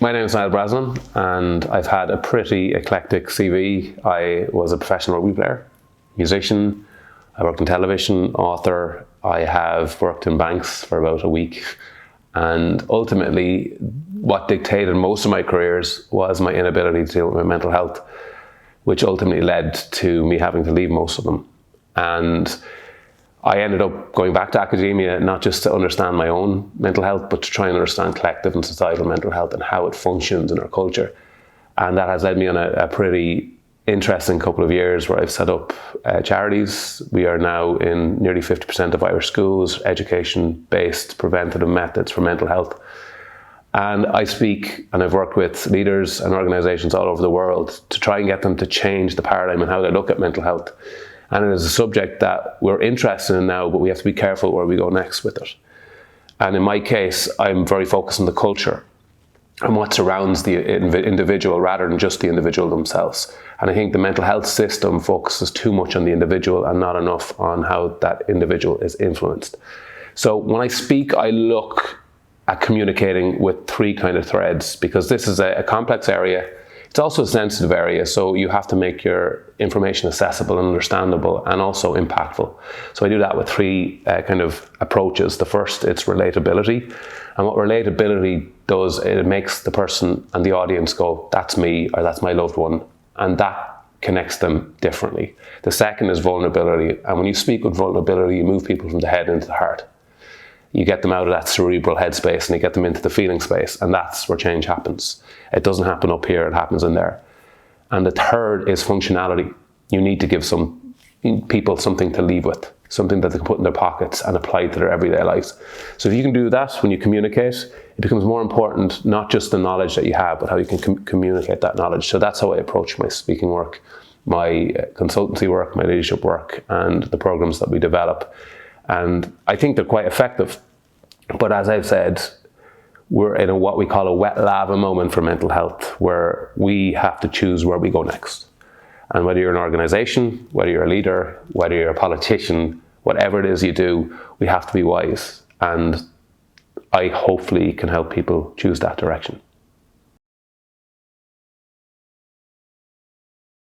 My name is Niall Breslin, and I've had a pretty eclectic CV. I was a professional rugby player, musician, I worked in television, author, I have worked in banks for about a week, and ultimately what dictated most of my careers was my inability to deal with my mental health, which ultimately led to me having to leave most of them. And I ended up going back to academia, not just to understand my own mental health, but to try and understand collective and societal mental health and how it functions in our culture. And that has led me on a pretty interesting couple of years where I've set up charities. We are now in nearly 50% of Irish schools, education-based preventative methods for mental health. And I speak and I've worked with leaders and organisations all over the world to try and get them to change the paradigm and how they look at mental health. And it is a subject that we're interested in now, but we have to be careful where we go next with it. And in my case, I'm very focused on the culture and what surrounds the individual rather than just the individual themselves. And I think the mental health system focuses too much on the individual and not enough on how that individual is influenced. So when I speak, I look at communicating with three kind of threads, because this is a complex area. It's also a sensitive area, so you have to make your information accessible and understandable and also impactful. So I do that with three kind of approaches. The first, it's relatability. And what relatability does, it makes the person and the audience go, that's me, or that's my loved one. And that connects them differently. The second is vulnerability. And when you speak with vulnerability, you move people from the head into the heart. You get them out of that cerebral headspace and you get them into the feeling space, and that's where change happens. It doesn't happen up here, it happens in there. And the third is functionality. You need to give some people something to leave with, something that they can put in their pockets and apply to their everyday lives. So if you can do that when you communicate, it becomes more important, not just the knowledge that you have, but how you can communicate that knowledge. So that's how I approach my speaking work, my consultancy work, my leadership work, and the programs that we develop. And I think they're quite effective. But as I've said, we're in what we call a wet lava moment for mental health, where we have to choose where we go next. And whether you're an organization, whether you're a leader, whether you're a politician, whatever it is you do, we have to be wise. And I hopefully can help people choose that direction.